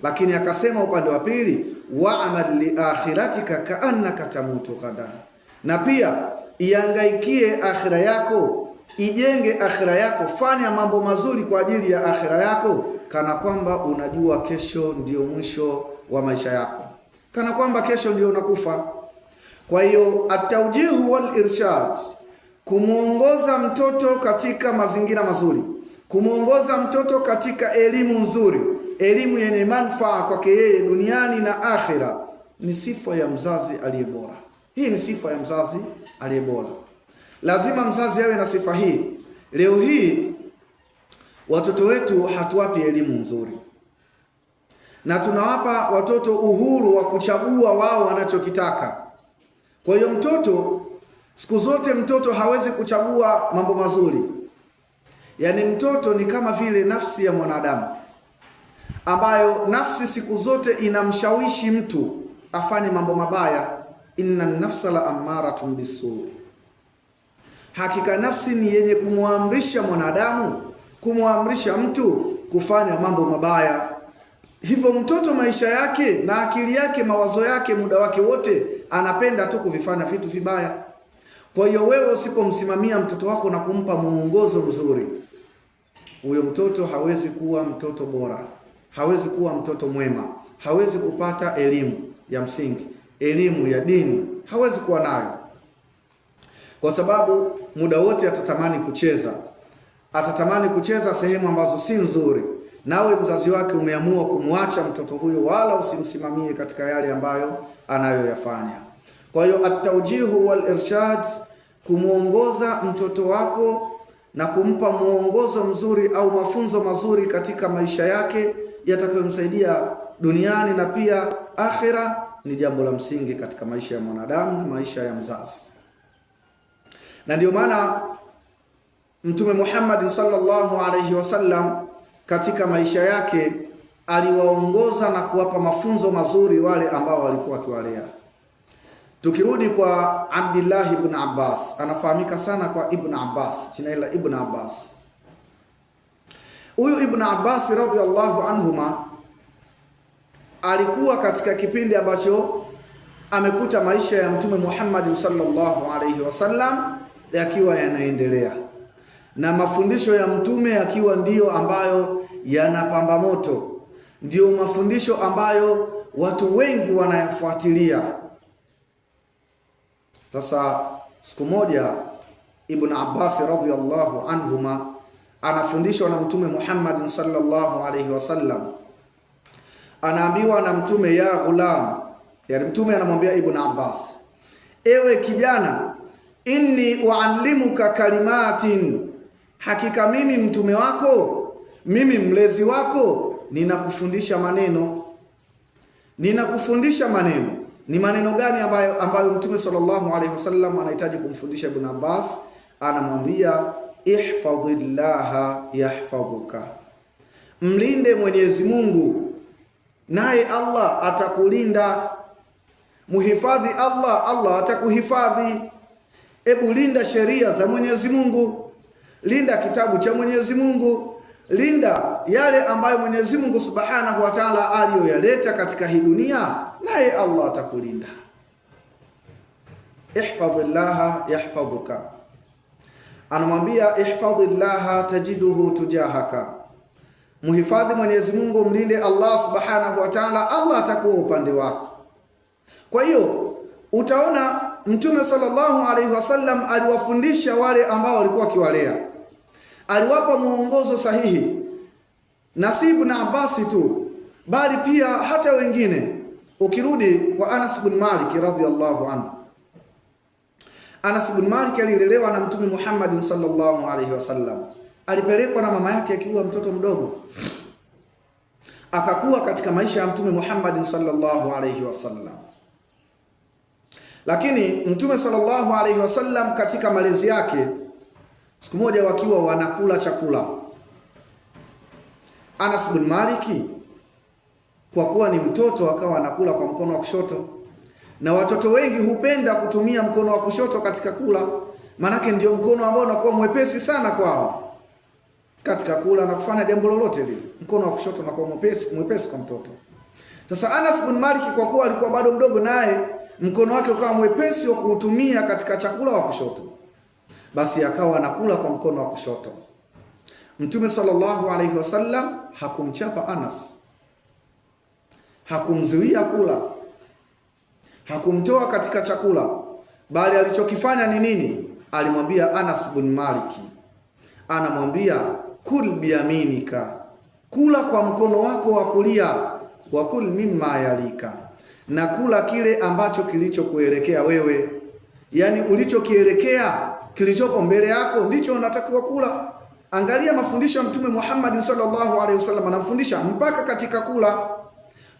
Lakini akasema upande wa pili, wa'amal li akhiratika kaannaka tamutu ghadan, na pia iangaikie akhira yako, ijenge akhira yako, fanya mambo mazuri kwa ajili ya akhira yako kana kwamba unajua kesho ndio mwisho wa maisha yako, kana kwamba kesho ndio unakufa. Kwa hiyo at-tawjihu wal irshad, kumuongoza mtoto katika mazingira mazuri, kumuongoza mtoto katika elimu nzuri, elimu yenye manufaa kwake yeye duniani na akhira, ni sifa ya mzazi aliye bora. Hii ni sifa ya mzazi aliye bora. Lazima mzazi awe na sifa hii. Leo hii watoto wetu hatuwapi elimu nzuri, na tunawapa watoto uhuru wa kuchagua wao wanachokitaka. Kwa hiyo mtoto, siku zote mtoto hawezi kuchagua mambo mazuri. Yaani mtoto ni kama vile nafsi ya mwanadamu, ambayo nafsi siku zote inamshawishi mtu afanye mambo mabaya. Inna nafsa la ammaratun bisu, Hakika nafsi ni yenye kumwamrisha mwanadamu, kumwamrisha mtu kufanya mambo mabaya. Hivyo mtoto maisha yake na akili yake, mawazo yake, muda wake wote anapenda tu kuvifanya vitu vibaya. Kwa hiyo wewe usipomsimamia mtoto wako na kumpa muongozo mzuri, huyo mtoto hawezi kuwa mtoto bora, hawezi kuwa mtoto mwema, hawezi kupata elimu ya msingi, elimu ya dini hawezi kuwa nayo, kwa sababu muda wote atatamani kucheza, atatamani kucheza sehemu ambazo si nzuri. Nawe mzazi wake umeamua kumwacha mtoto huyo, wala usimsimamie katika yale ambayo anayoyafanya. Kwa hiyo at-tawjihu wal irshad, kumuongoza mtoto wako na kumpa muongozo mzuri au mafunzo mazuri katika maisha yake yatakayomsaidia duniani na pia akhira, ni jambo la msingi katika maisha ya mwanadamu na maisha ya mzazi. Na ndio maana Mtume Muhammad sallallahu alayhi wasallam katika maisha yake aliwaongoza na kuwapa mafunzo mazuri wale ambao walikuwa akiwalea. Tukirudi kwa Abdullah ibn Abbas, anafahamika sana kwa Ibn Abbas, jina la Ibn Abbas. Huyu Ibn Abbas radhiyallahu anhuma alikuwa katika kipindi ambacho amekuta maisha ya Mtume Muhammad sallallahu alayhi wasallam yakiwa yanaendelea na mafundisho ya mtume yakiwa ndiyo ambayo yanapamba moto, ndiyo mafundisho ambayo watu wengi wanayafuatilia. Sasa siku moja Ibn Abbas radhiyallahu anhuma anafundishwa na Mtume Muhammad sallallahu alayhi wasallam. Anaambiwa na mtume, ya ghulam, yani mtume anamwambia Ibn Abbas, ewe kijana, inni uallimuka kalimatin, hakika mimi mtume wako, mimi mlezi wako, ninakufundisha maneno. Ninakufundisha maneno. Ni maneno gani ambayo Mtume sallallahu alaihi wasallam anahitaji kumfundisha Ibn Abbas? Anamwambia, ihfadhillaha yahfadhuka, mlinde Mwenyezi Mungu naye Allah atakulinda. Muhifadhi Allah, Allah atakuhifadhi. Ebu linda sheria za Mwenyezi Mungu, linda kitabu cha Mwenyezi Mungu, linda yale ambayo Mwenyezi Mungu Subhanahu wa Ta'ala aliyoyaleta katika hii dunia, naye Allah atakulinda. Ihfadhillaha yahfadhuka. Anamwambia ihfadhillaha tajiduhu tujahaka, muhifadhi Mwenyezi Mungu, mlinde Allah Subhanahu wa Ta'ala, Allah atakuwa upande wako. Kwa hiyo utaona Mtume sallallahu alaihi wasallam aliwafundisha wale ambao walikuwa akiwalea, aliwapa muongozo sahihi, na si Ibn Abbas tu bali pia hata wengine. Ukirudi kwa Anas bin Malik radhiyallahu anhu, Anas bin Malik alilelewa na Mtume Muhammad sallallahu alaihi wasallam. Alipelekwa na mama yake akiwa mtoto mdogo, akakuwa katika maisha ya Mtume Muhammad sallallahu alaihi wasallam. Lakini Mtume sallallahu alaihi wasallam katika malezi yake, siku moja wakiwa wanakula chakula, Anas bin Maliki kwa kuwa ni mtoto akawa anakula kwa mkono wa kushoto, na watoto wengi hupenda kutumia mkono wa kushoto katika kula, manake ndio mkono ambao unakuwa mwepesi sana kwao katika kula na kufanya jambo lolote lile. Mkono wa kushoto unakuwa mwepesi kwa mtoto. Sasa Anas bin Maliki kwa kuwa alikuwa bado mdogo, naye mkono wake ukawa mwepesi wa kuutumia katika chakula wa kushoto, basi akawa anakula kwa mkono wa kushoto. Mtume sallallahu alaihi wasallam hakumchapa Anas, hakumzuia kula, hakumtoa katika chakula, bali alichokifanya ni nini? Alimwambia Anas bin Maliki, anamwambia kul biyaminika, kula kwa mkono wako wa kulia, wa kul mimma yalika, na kula kile ambacho kilichokuelekea wewe, yani ulichokielekea, kilichopo mbele yako ndicho unatakiwa kula. Angalia mafundisho ya Mtume Muhammad sallallahu alaihi wasallam, anafundisha mpaka katika kula,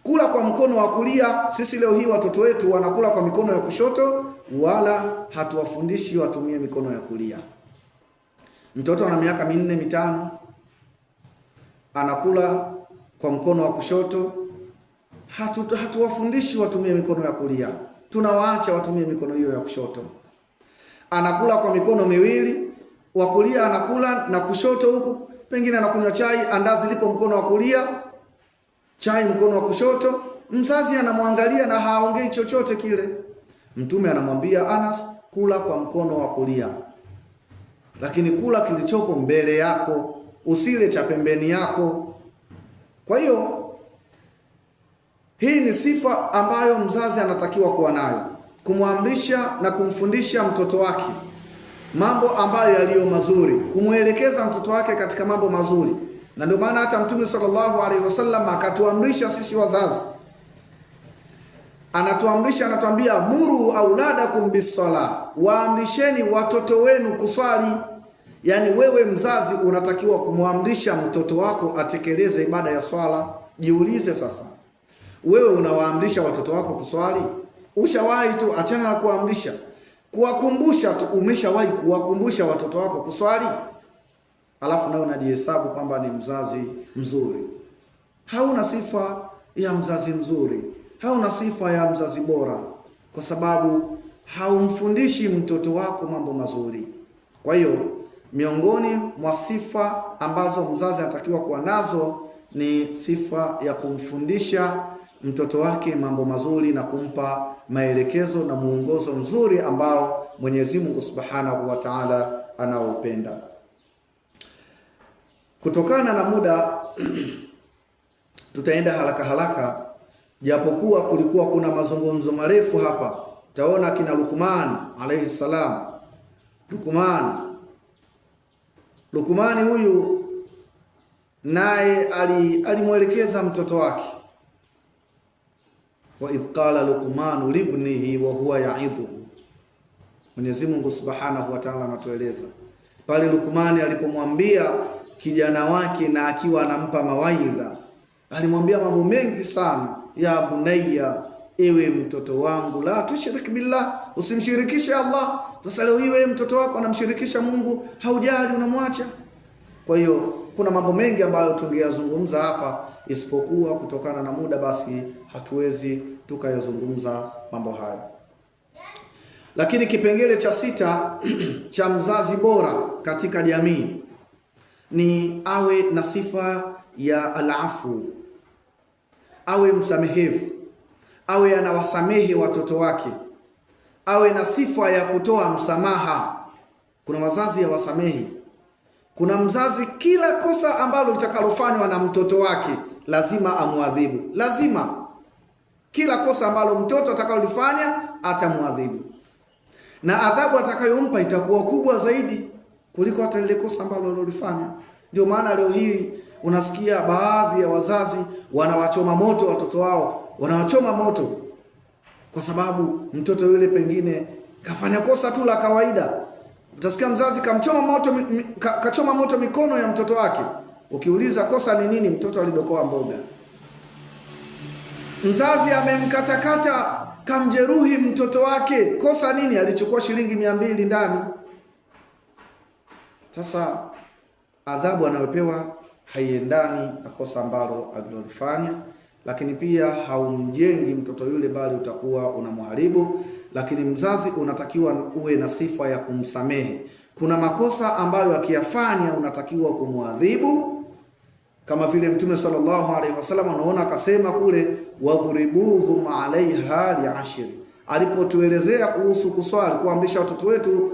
kula kwa mkono wa kulia. Sisi leo hii watoto wetu wanakula kwa mikono ya kushoto, wala hatuwafundishi watumie mikono ya kulia. Mtoto ana miaka 4, 5 anakula kwa mkono wa kushoto, hatuwafundishi watumie mikono ya kulia, tunawaacha watumie mikono hiyo ya kushoto. anakula kwa mikono miwili, wa kulia anakula na kushoto huku, pengine anakunywa chai, andazi lipo mkono wa kulia, chai mkono wa kushoto. Mzazi anamwangalia na haongei chochote kile. Mtume anamwambia Anas, kula kwa mkono wa kulia, lakini kula kilichopo mbele yako, usile cha pembeni yako. Kwa hiyo hii ni sifa ambayo mzazi anatakiwa kuwa nayo, kumwamrisha na kumfundisha mtoto wake mambo ambayo yaliyo mazuri, kumwelekeza mtoto wake katika mambo mazuri. Na ndio maana hata Mtume sallallahu alaihi wasallam akatuamrisha sisi wazazi, anatuambia muru auladakum bisala, waamrisheni watoto wenu kuswali. Yani wewe mzazi unatakiwa kumwamrisha mtoto wako atekeleze ibada ya swala. Jiulize sasa, wewe unawaamrisha watoto wako kuswali? Ushawahi tu, achana na kuamrisha, kuwakumbusha tu, umeshawahi kuwakumbusha watoto wako kuswali? Alafu nao unajihesabu kwamba ni mzazi mzuri. Hauna sifa ya mzazi mzuri, hauna sifa ya mzazi bora, kwa sababu haumfundishi mtoto wako mambo mazuri. Kwa hiyo miongoni mwa sifa ambazo mzazi anatakiwa kuwa nazo ni sifa ya kumfundisha mtoto wake mambo mazuri na kumpa maelekezo na muongozo mzuri ambao Mwenyezi Mungu Subhanahu wa Ta'ala anaupenda. Kutokana na muda tutaenda haraka, japokuwa kulikuwa kuna mazungumzo marefu hapa. Utaona kina Luqman alayhi salam. Luqman huyu naye alimwelekeza mtoto wake, wa idh qala Luqman libnihi wa huwa ya'idhuhu. Mwenyezi Mungu Subhanahu wa Ta'ala anatueleza pale Luqman alipomwambia kijana wake na akiwa anampa mawaidha, alimwambia mambo mengi sana. Ya bunayya, ewe mtoto wangu, la tushrik billah, usimshirikishe Allah. Sasa leo hii wewe mtoto wako anamshirikisha Mungu, haujali, unamwacha. Kwa hiyo kuna mambo mengi ambayo tungeyazungumza hapa, isipokuwa kutokana na muda basi hatuwezi tukayazungumza mambo hayo. Lakini kipengele cha 6 cha mzazi bora katika jamii ni awe na sifa ya alafu, awe msamehevu, awe anawasamehe watoto wake, awe na sifa ya kutoa msamaha. Kuna wazazi ya wasamehi. Kuna mzazi kila kosa ambalo litakalofanywa na mtoto wake lazima amwadhibu. Lazima kila kosa ambalo mtoto atakalolifanya atamwadhibu, na adhabu atakayompa itakuwa kubwa zaidi kuliko hata ile kosa ambalo alilofanya. Ndio maana leo hii unasikia baadhi ya wazazi wanawachoma moto watoto wao, wanawachoma moto kwa sababu mtoto yule pengine kafanya kosa tu la kawaida. Utasikia mzazi kachoma moto mikono ya mtoto wake. Ukiuliza kosa ni nini, mtoto alidokoa mboga. Mzazi amemkatakata, kamjeruhi mtoto wake, kosa nini? Alichukua shilingi 200 ndani. Sasa adhabu anayopewa haiendani na kosa ambalo alilofanya, lakini pia haumjengi mtoto yule, bali utakuwa unamharibu. Lakini mzazi unatakiwa uwe na sifa ya kumsamehe. Kuna makosa ambayo akiyafanya unatakiwa kumwadhibu, kama vile Mtume sallallahu alaihi wasallam anaona akasema kule wadhuribuhum alaiha li'ashri, alipotuelezea kuhusu kuswali, kuamrisha watoto wetu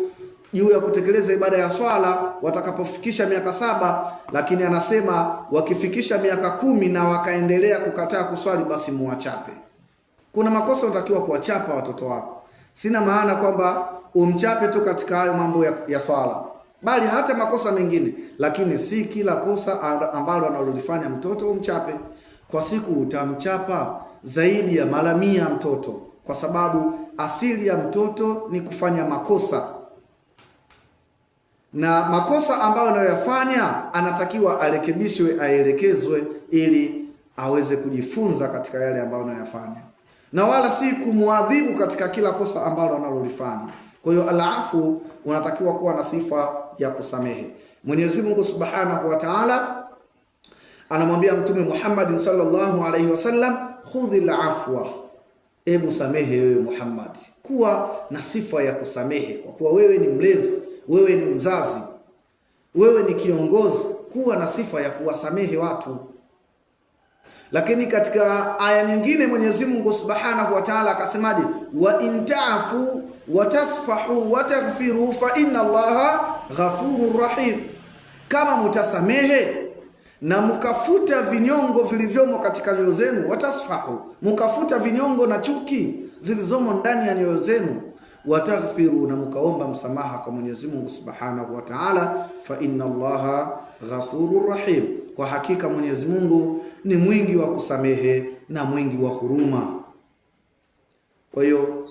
juu ya kutekeleza ibada ya swala watakapofikisha miaka 7, lakini anasema wakifikisha miaka 10 na wakaendelea kukataa kuswali, basi muwachape. Kuna makosa unatakiwa kuwachapa watoto wako. Sina maana kwamba umchape tu katika hayo mambo ya swala, bali hata makosa mengine, lakini si kila kosa ambalo analolifanya mtoto umchape. Kwa siku utamchapa zaidi ya mara 100 mtoto, kwa sababu asili ya mtoto ni kufanya makosa, na makosa ambayo anayoyafanya anatakiwa arekebishwe, aelekezwe ili aweze kujifunza katika yale ambayo anayofanya, na wala si kumwadhibu katika kila kosa ambalo analolifanya. Kwa hiyo alafu unatakiwa kuwa na sifa ya kusamehe. Mwenyezi Mungu Subhanahu wa Ta'ala anamwambia Mtume Muhammad sallallahu alaihi wasallam, khudhil afwa, ebu samehe wewe Muhammad. kuwa na sifa ya kusamehe, kwa kuwa wewe ni mlezi, wewe ni mzazi, wewe ni kiongozi, kuwa na sifa ya kuwasamehe watu. Lakini katika aya nyingine Mwenyezi Mungu Subhanahu wa Ta'ala akasemaje, wa intafu wa tasfahu wa taghfiru fa inna Allaha ghafurur rahim, kama mutasamehe na mukafuta vinyongo vilivyomo katika nyoyo zenu, watasfahu, mukafuta vinyongo na chuki zilizomo ndani ya nyoyo zenu, wataghfiru, na mukaomba msamaha kwa Mwenyezi Mungu Subhanahu wa Ta'ala, fa inna Allaha ghafurur rahim, kwa hakika Mwenyezi Mungu ni mwingi wa kusamehe na mwingi wa huruma. Kwa hiyo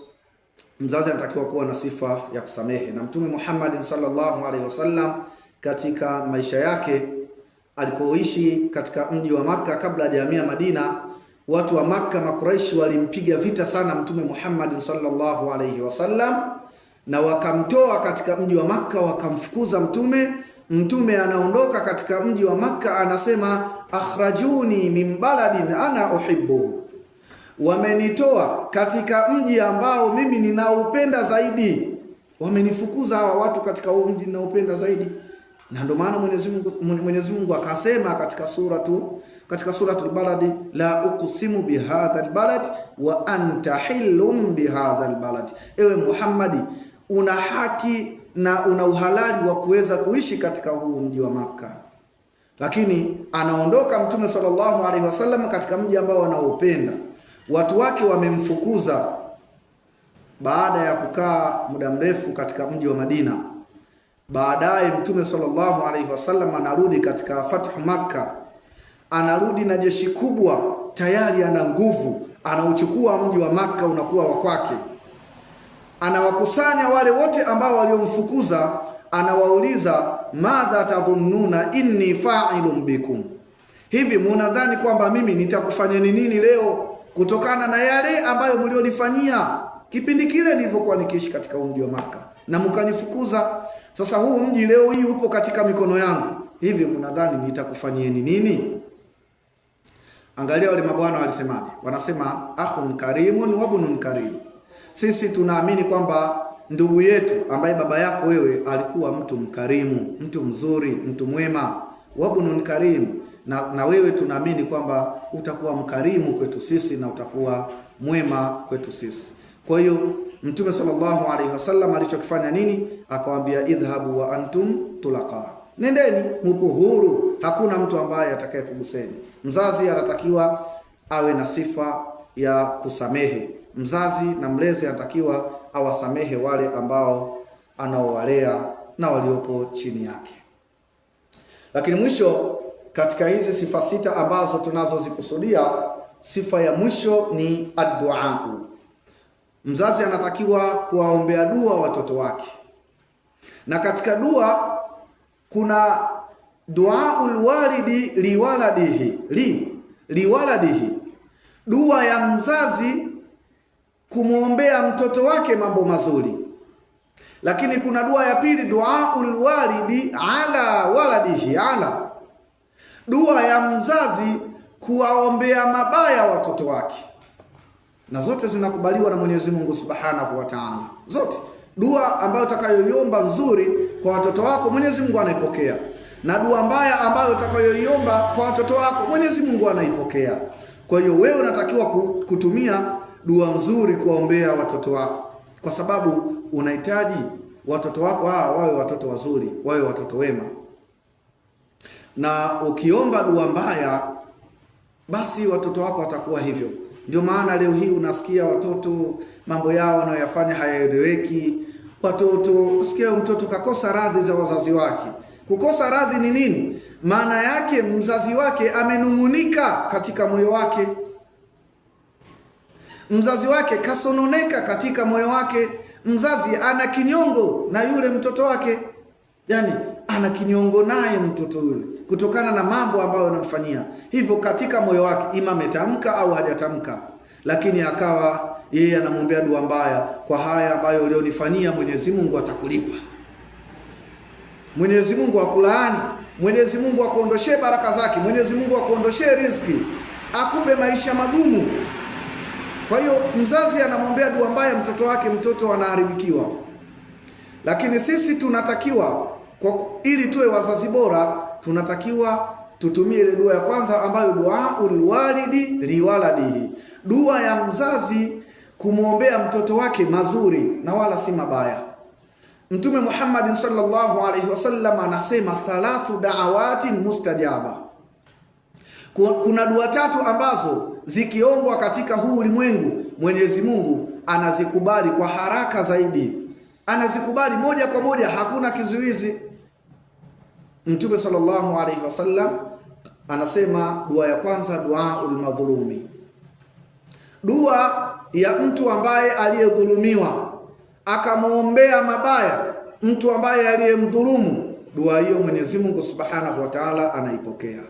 mzazi anatakiwa kuwa na sifa ya kusamehe, na Mtume Muhammad sallallahu alaihi wasallam katika maisha yake alipoishi katika mji wa Makka kabla hajahamia Madina, watu wa Makka Makuraishi walimpiga vita sana Mtume Muhammad sallallahu alaihi wasallam, na wakamtoa katika mji wa Makka, wakamfukuza Mtume. Mtume anaondoka katika mji wa Makka, anasema akhrajuni min baladin ana uhibbu, wamenitoa katika mji ambao mimi ninaupenda zaidi, wamenifukuza hawa watu katika huo mji ninaupenda zaidi. Na ndio maana Mwenyezi Mungu akasema katika suratul Balad, la uqsimu bihadha albalad wa anta hillum bihadha albalad, ewe Muhammadi una haki na una uhalali wa kuweza kuishi katika huu mji wa Makka. Lakini anaondoka Mtume sallallahu alaihi wasallam katika mji ambao wanaopenda, watu wake wamemfukuza. Baada ya kukaa muda mrefu katika mji wa Madina, baadaye Mtume sallallahu alaihi wasallam anarudi katika fathu Makka, anarudi na jeshi kubwa, tayari ana nguvu, anauchukua mji wa Makka, unakuwa wa kwake. Anawakusanya wale wote ambao waliomfukuza, anawauliza madha tadhunnuna inni fa'ilun bikum, hivi munadhani kwamba mimi nitakufanyeni nini leo kutokana na yale ambayo mlionifanyia kipindi kile nilivyokuwa nikiishi katika mji wa Makka na mkanifukuza? Sasa huu mji leo hii upo katika mikono yangu, hivi mnadhani nitakufanyeni nini? Angalia wale mabwana walisemaje, wanasema akhun karimun wa bunun karim, sisi tunaamini kwamba ndugu yetu ambaye baba yako wewe alikuwa mtu mkarimu, mtu mzuri, mtu mwema, wa bunun karim, na wewe tunaamini kwamba utakuwa mkarimu kwetu sisi na utakuwa mwema kwetu sisi. Kwa hiyo Mtume sallallahu alaihi wasallam alichokifanya nini? Akawaambia idhhabu wa antum tulaqa, nendeni mupo huru, hakuna mtu ambaye atakaye kuguseni. Mzazi anatakiwa awe na sifa ya kusamehe. Mzazi na mlezi anatakiwa awasamehe wale ambao anaowalea na waliopo chini yake. Lakini mwisho katika hizi sifa sita ambazo tunazozikusudia, sifa ya mwisho ni addu'a. Mzazi anatakiwa kuwaombea dua watoto wake, na katika dua kuna duaul walidi liwaladihi, dua ya mzazi kumwombea mtoto wake mambo mazuri. Lakini kuna dua ya pili, duaul walidi ala waladihi, dua ya mzazi kuwaombea mabaya watoto wake, na zote zinakubaliwa na Mwenyezi Mungu Subhanahu wa Ta'ala. Zote dua ambayo utakayoiomba nzuri kwa watoto wako Mwenyezi Mungu anaipokea, na dua mbaya ambayo utakayoiomba kwa watoto wako Mwenyezi Mungu anaipokea. Kwa hiyo wewe unatakiwa kutumia dua nzuri kuwaombea watoto wako, kwa sababu unahitaji watoto wako hawa wawe watoto wazuri, wawe watoto wema. Na ukiomba dua mbaya, basi watoto wako watakuwa hivyo. Ndio maana leo hii unasikia watoto mambo yao wanayoyafanya hayaeleweki. Watoto, usikia mtoto kakosa radhi za wazazi wake. Kukosa radhi ni nini? Maana yake mzazi wake amenungunika katika moyo wake, mzazi wake kasononeka katika moyo wake, mzazi ana kinyongo na yule mtoto wake, yani ana kinyongo naye mtoto yule kutokana na mambo ambayo anamfanyia. Hivyo katika moyo wake, ima ametamka au hajatamka, lakini akawa yeye anamwombea dua mbaya, kwa haya ambayo ulionifanyia Mwenyezi Mungu atakulipa, Mwenyezi Mungu akulaani, Mwenyezi Mungu akuondoshe baraka zake, Mwenyezi Mungu akuondoshe riziki, akupe maisha magumu. Kwa hiyo mzazi anamwombea dua mbaya mtoto wake, mtoto anaharibikiwa. Lakini sisi tunatakiwa ili tuwe wazazi bora, tunatakiwa tutumie ile dua ya kwanza ambayo duaul walidi liwaladihi, dua ya mzazi kumwombea mtoto wake mazuri na wala si mabaya. Mtume Muhammad sallallahu alaihi wasallam anasema thalathu da'awatin mustajaba, kuna dua tatu ambazo zikiombwa katika huu ulimwengu Mwenyezi Mungu anazikubali kwa haraka zaidi, anazikubali moja kwa moja, hakuna kizuizi. Mtume sallallahu alaihi wasallam anasema dua ya kwanza duaul madhulumi, dua ya mtu ambaye aliyedhulumiwa akamwombea mabaya mtu ambaye aliyemdhulumu, dua hiyo Mwenyezi Mungu Subhanahu wa Ta'ala anaipokea.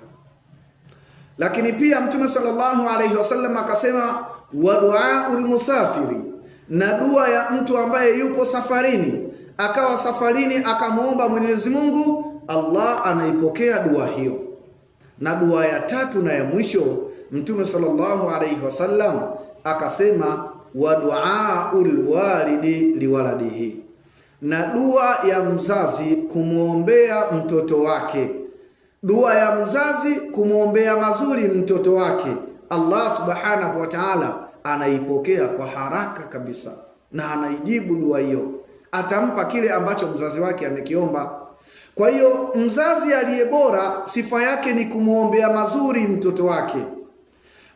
Lakini pia Mtume sallallahu alaihi wasallam akasema wa duaul musafiri, na dua ya mtu ambaye yupo safarini, akawa safarini akamwomba Mwenyezi Mungu, Allah anaipokea dua hiyo. Na dua ya tatu na ya mwisho Mtume sallallahu alaihi wasallam akasema wa duaul walidi liwaladihi, na dua ya mzazi kumwombea mtoto wake, dua ya mzazi kumwombea mazuri mtoto wake, Allah Subhanahu wa Ta'ala anaipokea kwa haraka kabisa na anaijibu dua hiyo, atampa kile ambacho mzazi wake amekiomba. Kwa hiyo mzazi aliye bora sifa yake ni kumwombea mazuri mtoto wake.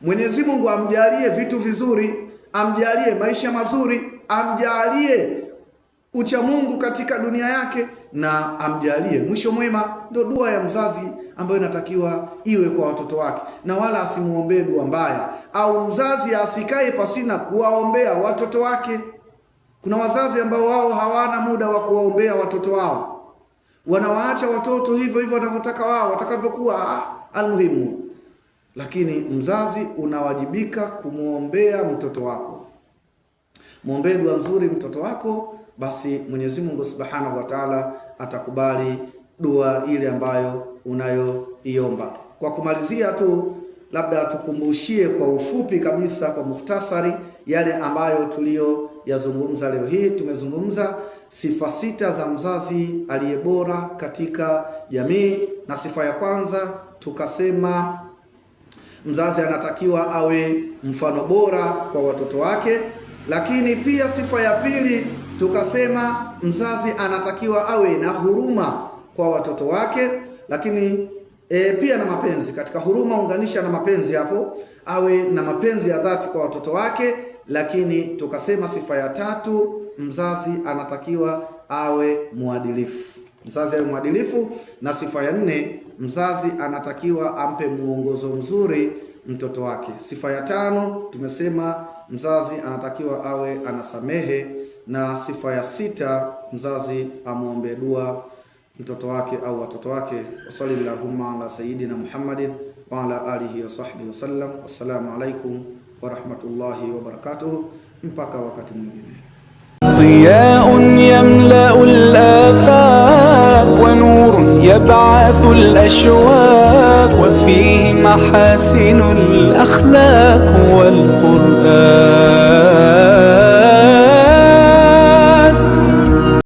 Mwenyezi Mungu amjalie vitu vizuri, amjalie maisha mazuri, amjalie ucha Mungu katika dunia yake, na amjalie mwisho mwema. Ndio dua ya mzazi ambayo inatakiwa iwe kwa watoto wake, na wala asimuombee dua mbaya, au mzazi asikae pasina kuwaombea watoto wake. Kuna wazazi ambao wao hawana muda wa kuwaombea watoto wao, wanawaacha watoto hivyo hivyo wanavyotaka wao, watakavyokuwa almuhimu. Lakini mzazi unawajibika kumuombea mtoto wako. Muombee dua nzuri mtoto wako, basi Mwenyezi Mungu Subhanahu wa Ta'ala atakubali dua ile ambayo unayoiomba. Kwa kumalizia tu, labda tukumbushie kwa ufupi kabisa, kwa mukhtasari, yale ambayo tuliyoyazungumza leo hii. Tumezungumza sifa sita za mzazi aliye bora katika jamii, na sifa ya kwanza tukasema mzazi anatakiwa awe mfano bora kwa watoto wake. Lakini pia sifa ya pili tukasema mzazi anatakiwa awe na huruma kwa watoto wake, lakini pia na mapenzi. Katika huruma unganisha na mapenzi, hapo awe na mapenzi ya dhati kwa watoto wake. Lakini tukasema sifa ya tatu mzazi anatakiwa awe mwadilifu, mzazi awe mwadilifu. Na sifa ya nne mzazi anatakiwa ampe muongozo mzuri mtoto wake. Sifa ya tano tumesema mzazi anatakiwa awe anasamehe, na sifa ya sita mzazi amuombe dua mtoto wake au watoto wake. Wasallallahumma ala sayyidina Muhammadin wa ala alihi wa sahbihi wasallam. Wassalamu alaikum wa rahmatullahi wa barakatuh. Mpaka wakati mwingine. ضياء يملأ الآفاق ونور يبعث الأشواق وفيه محاسن الأخلاق والقرآن